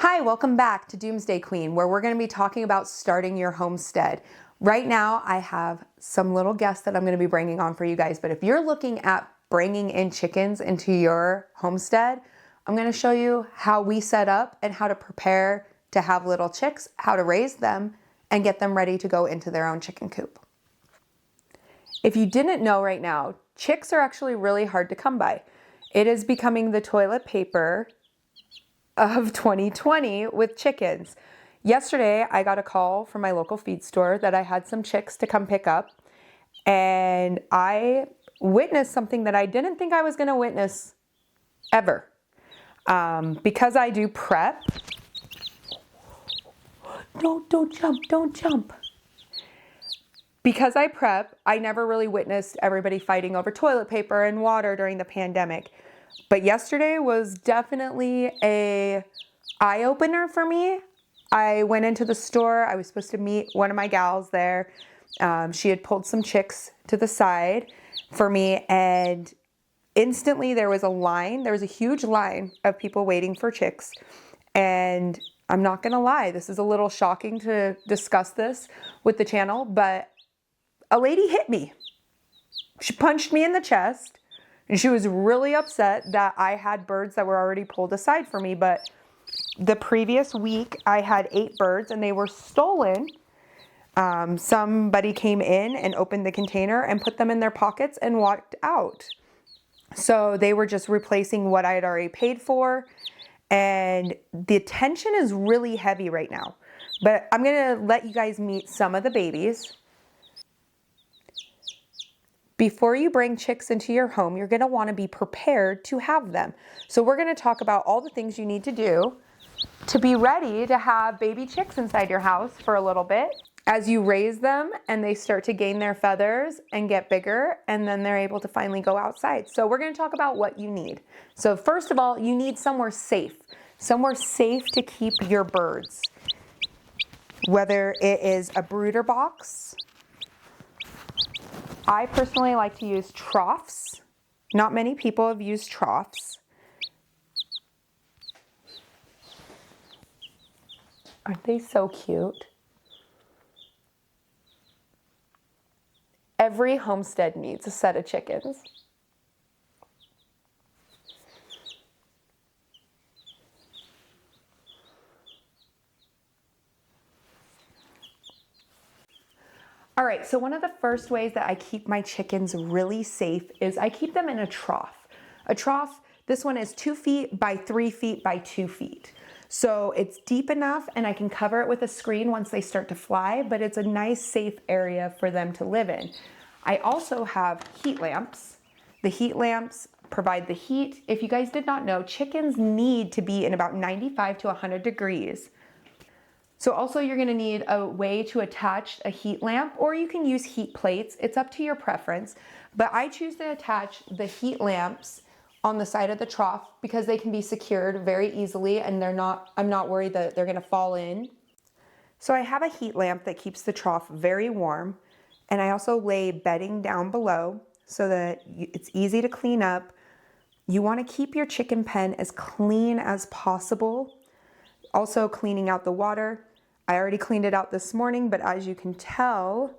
Hi, welcome back to Doomsday Queen, where we're going to be talking about starting your homestead. Right now, I have some little guests that I'm going to be bringing on for you guys, but if you're looking at bringing in chickens into your homestead, I'm going to show you how we set up and how to prepare to have little chicks, how to raise them, and get them ready to go into their own chicken coop. If you didn't know right now, chicks are actually really hard to come by. It is becoming the toilet paper of 2020 with chickens. Yesterday, I got a call from my local feed store that I had some chicks to come pick up, and I witnessed something that I didn't think I was going to witness ever. Because I do prep. Don't jump. Because I prep, I never really witnessed everybody fighting over toilet paper and water during the pandemic. But yesterday was definitely an eye-opener for me. I went into the store. I was supposed to meet one of my gals there. She had pulled some chicks to the side for me, and instantly there was a line. There was a huge line of people waiting for chicks. And I'm not going to lie, this is a little shocking to discuss this with the channel, but a lady hit me. She punched me in the chest. And she was really upset that I had birds that were already pulled aside for me. But the previous week, I had 8 birds and they were stolen. Somebody came in and opened the container and put them in their pockets and walked out. So they were just replacing what I had already paid for. And the tension is really heavy right now. But I'm going to let you guys meet some of the babies. Before you bring chicks into your home, you're going to want to be prepared to have them. So we're going to talk about all the things you need to do to be ready to have baby chicks inside your house for a little bit. As you raise them and they start to gain their feathers and get bigger, and then they're able to finally go outside. So we're going to talk about what you need. So first of all, you need somewhere safe to keep your birds. Whether it is a brooder box, I personally like to use troughs. Not many people have used troughs. Aren't they so cute? Every homestead needs a set of chickens. All right, so one of the first ways that I keep my chickens really safe is I keep them in a trough. A trough, this one is 2 feet by 3 feet by 2 feet. So it's deep enough and I can cover it with a screen once they start to fly, but it's a nice safe area for them to live in. I also have heat lamps. The heat lamps provide the heat. If you guys did not know, chickens need to be in about 95 to 100 degrees. So also you're going to need a way to attach a heat lamp, or you can use heat plates. It's up to your preference, but I choose to attach the heat lamps on the side of the trough because they can be secured very easily and I'm not worried that they're going to fall in. So I have a heat lamp that keeps the trough very warm, and I also lay bedding down below so that it's easy to clean up. You want to keep your chicken pen as clean as possible. Also cleaning out the water. I already cleaned it out this morning, but as you can tell,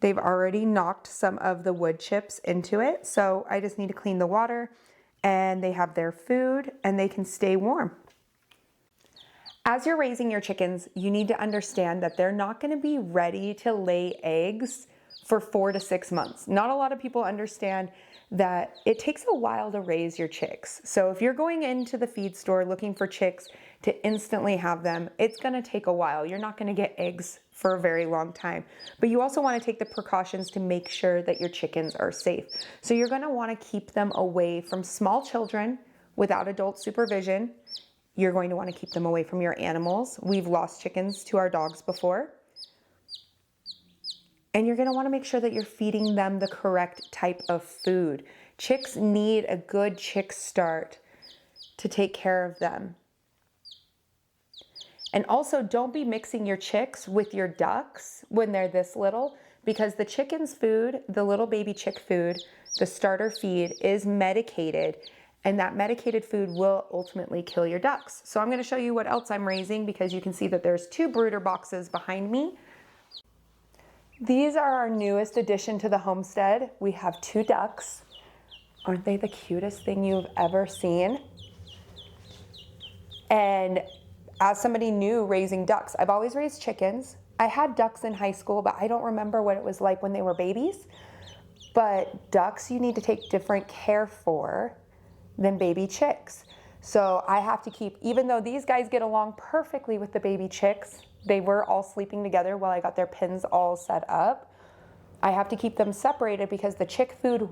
they've already knocked some of the wood chips into it. So I just need to clean the water, and they have their food and they can stay warm. As you're raising your chickens, you need to understand that they're not going to be ready to lay eggs for 4 to 6 months. Not a lot of people understand that it takes a while to raise your chicks. So if you're going into the feed store looking for chicks to instantly have them, it's going to take a while. You're not going to get eggs for a very long time. But you also want to take the precautions to make sure that your chickens are safe. So you're going to want to keep them away from small children without adult supervision. You're going to want to keep them away from your animals. We've lost chickens to our dogs before. And you're going to want to make sure that you're feeding them the correct type of food. Chicks need a good chick start to take care of them. And also, don't be mixing your chicks with your ducks when they're this little, because the chicken's food, the little baby chick food, the starter feed is medicated, and that medicated food will ultimately kill your ducks. So I'm going to show you what else I'm raising, because you can see that there's 2 brooder boxes behind me. These are our newest addition to the homestead. We have 2 ducks. Aren't they the cutest thing you've ever seen? And as somebody new raising ducks, I've always raised chickens. I had ducks in high school, but I don't remember what it was like when they were babies. But ducks you need to take different care for than baby chicks. So I have to keep, even though these guys get along perfectly with the baby chicks, they were all sleeping together while I got their pens all set up, I have to keep them separated because the chick food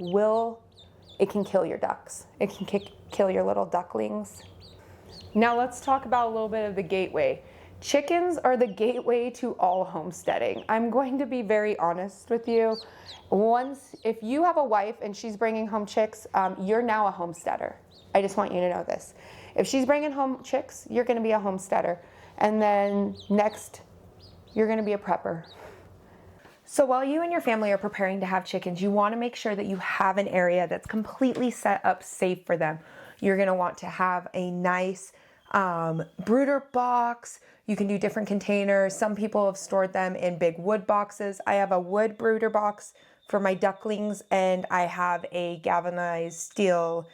it can kill your ducks. It can kill your little ducklings. Now let's talk about a little bit of the gateway. Chickens are the gateway to all homesteading. I'm going to be very honest with you. If you have a wife and she's bringing home chicks, you're now a homesteader. I just want you to know this. If she's bringing home chicks, you're going to be a homesteader. And then next, you're going to be a prepper. So while you and your family are preparing to have chickens, you want to make sure that you have an area that's completely set up safe for them. You're going to want to have a nice brooder box. You can do different containers. Some people have stored them in big wood boxes. I have a wood brooder box for my ducklings, and I have a galvanized steel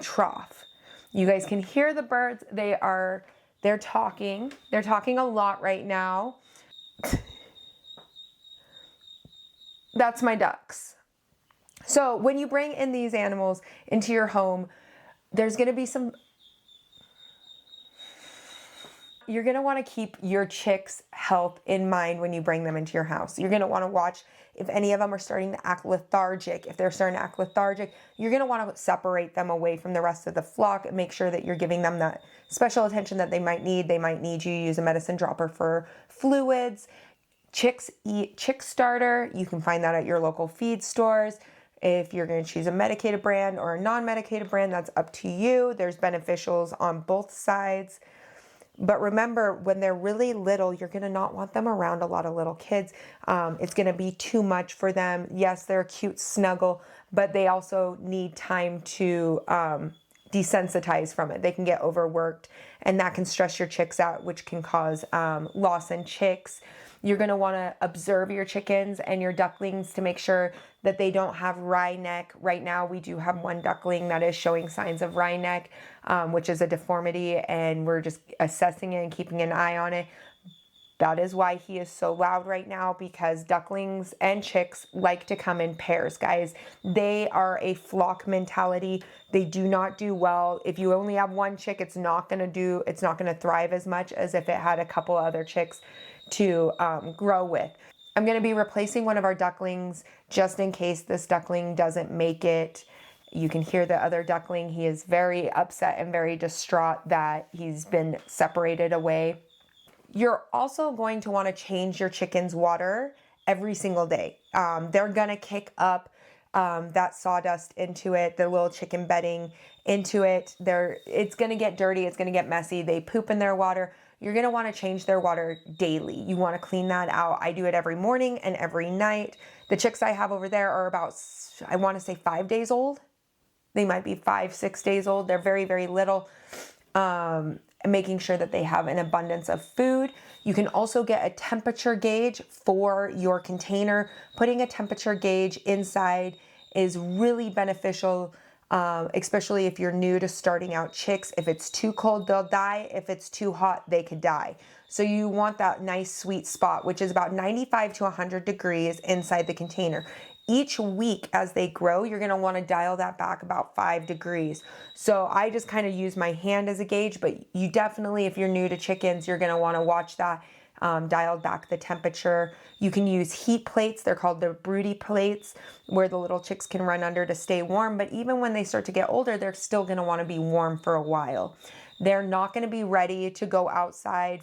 trough. You guys can hear the birds. They're talking. They're talking a lot right now. That's my ducks. So when you bring in these animals into your home, there's going to be you're going to want to keep your chicks' health in mind when you bring them into your house. You're going to want to watch if any of them are starting to act lethargic. If they're starting to act lethargic, you're going to want to separate them away from the rest of the flock and make sure that you're giving them that special attention that they might need. They might need you to use a medicine dropper for fluids. Chicks eat chick starter. You can find that at your local feed stores. If you're going to choose a medicated brand or a non-medicated brand, that's up to you. There's beneficials on both sides. But remember, when they're really little, you're going to not want them around a lot of little kids. It's going to be too much for them. Yes, they're a cute snuggle, but they also need time to desensitize from it. They can get overworked, and that can stress your chicks out, which can cause loss in chicks. You're going to want to observe your chickens and your ducklings to make sure that they don't have wry neck. Right now, we do have one duckling that is showing signs of wry neck, which is a deformity, and we're just assessing it and keeping an eye on it. That is why he is so loud right now, because ducklings and chicks like to come in pairs, guys. They are a flock mentality. They do not do well. If you only have one chick, it's not going to thrive as much as if it had a couple other chicks to grow with. I'm going to be replacing one of our ducklings just in case this duckling doesn't make it. You can hear the other duckling. He is very upset and very distraught that he's been separated away. You're also going to want to change your chicken's water every single day. They're going to kick up that sawdust into it, the little chicken bedding into it. It's going to get dirty. It's going to get messy. They poop in their water. You're going to want to change their water daily. You want to clean that out. I do it every morning and every night. The chicks I have over there are about, I want to say 5 days old. They might be 5-6 days old. They're very, very little. Making sure that they have an abundance of food. You can also get a temperature gauge for your container. Putting a temperature gauge inside is really beneficial, especially if you're new to starting out chicks. If it's too cold, they'll die. If it's too hot, they could die. So you want that nice sweet spot, which is about 95 to 100 degrees inside the container. Each week as they grow, you're going to want to dial that back about 5 degrees. So I just kind of use my hand as a gauge, but you definitely, if you're new to chickens, you're going to want to watch that, dial back the temperature. You can use heat plates. They're called the broody plates, where the little chicks can run under to stay warm. But even when they start to get older, they're still going to want to be warm for a while. They're not going to be ready to go outside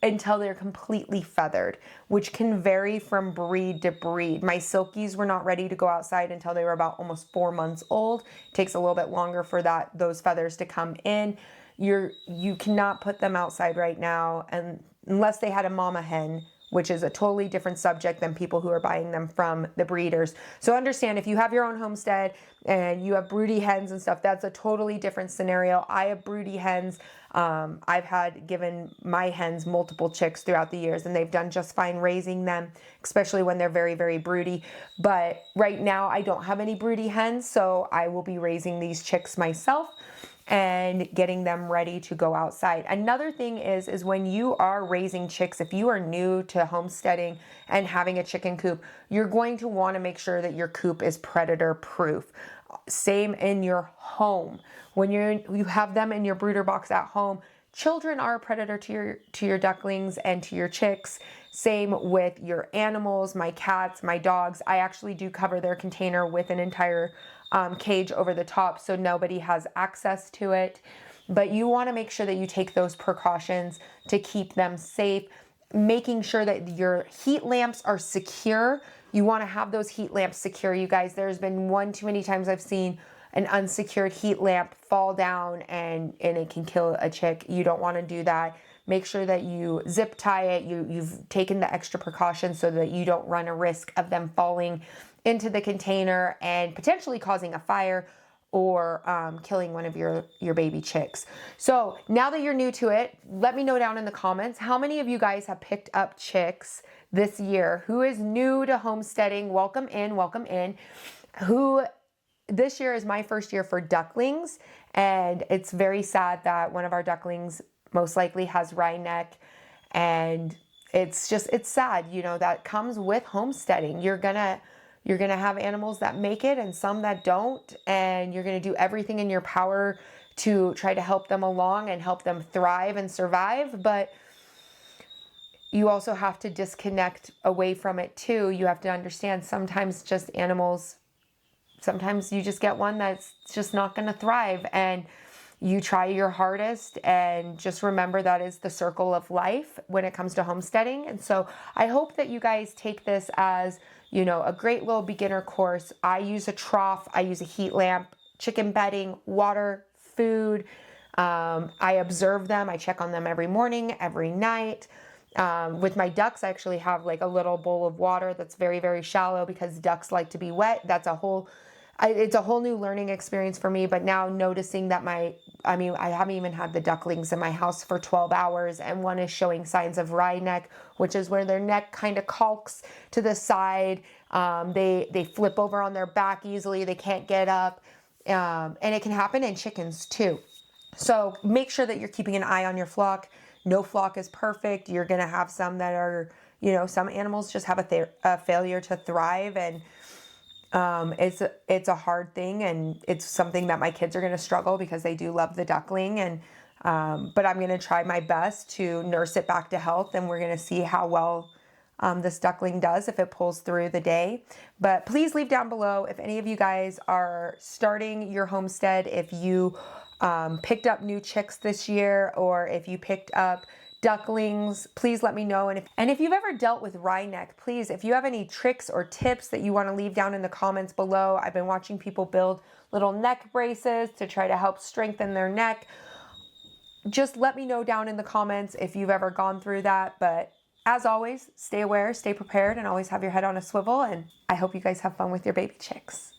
until they're completely feathered, which can vary from breed to breed. My silkies were not ready to go outside until they were about almost 4 months old. It takes a little bit longer for those feathers to come in. You cannot put them outside right now, and unless they had a mama hen, which is a totally different subject than people who are buying them from the breeders. So understand, if you have your own homestead and you have broody hens and stuff, that's a totally different scenario. I have broody hens. I've had given my hens multiple chicks throughout the years, and they've done just fine raising them, especially when they're very, very broody. But right now I don't have any broody hens, so I will be raising these chicks myself and getting them ready to go outside. Another thing is when you are raising chicks, if you are new to homesteading and having a chicken coop, you're going to want to make sure that your coop is predator proof. Same in your home. When you have them in your brooder box at home, children are a predator to your ducklings and to your chicks. Same with your animals, my cats, my dogs. I actually do cover their container with an entire cage over the top so nobody has access to it. But you want to make sure that you take those precautions to keep them safe, making sure that your heat lamps are secure. You want to have those heat lamps secure, you guys. There's been one too many times I've seen an unsecured heat lamp fall down and it can kill a chick. You don't want to do that. Make sure that you zip tie it. You've taken the extra precautions so that you don't run a risk of them falling into the container and potentially causing a fire or killing one of your baby chicks. So now that you're new to it, let me know down in the comments, how many of you guys have picked up chicks this year? Who is new to homesteading? Welcome in, welcome in. This year is my first year for ducklings, and it's very sad that one of our ducklings most likely has wry neck, and it's sad, you know, that comes with homesteading. You're gonna have animals that make it and some that don't, and you're gonna do everything in your power to try to help them along and help them thrive and survive, but you also have to disconnect away from it too. You have to understand sometimes you just get one that's just not gonna thrive, and you try your hardest, and just remember that is the circle of life when it comes to homesteading. And so I hope that you guys take this as, you know, a great little beginner course. I use a trough, I use a heat lamp, chicken bedding, water, food. I observe them. I check on them every morning, every night. With my ducks, I actually have like a little bowl of water that's very, very shallow because ducks like to be wet. It's a whole new learning experience for me, but now noticing that I haven't even had the ducklings in my house for 12 hours, and one is showing signs of wry neck, which is where their neck kind of calks to the side. They flip over on their back easily. They can't get up. And it can happen in chickens too. So make sure that you're keeping an eye on your flock. No flock is perfect. You're going to have some that are, you know, some animals just have a failure to thrive, and it's a hard thing, and it's something that my kids are going to struggle because they do love the duckling, and but I'm going to try my best to nurse it back to health, and we're going to see how well this duckling does if it pulls through the day. But please leave down below if any of you guys are starting your homestead, if you picked up new chicks this year, or if you picked up ducklings. Please let me know. And if you've ever dealt with wry neck, please, if you have any tricks or tips that you want to leave down in the comments below. I've been watching people build little neck braces to try to help strengthen their neck. Just let me know down in the comments if you've ever gone through that. But as always, stay aware, stay prepared, and always have your head on a swivel. And I hope you guys have fun with your baby chicks.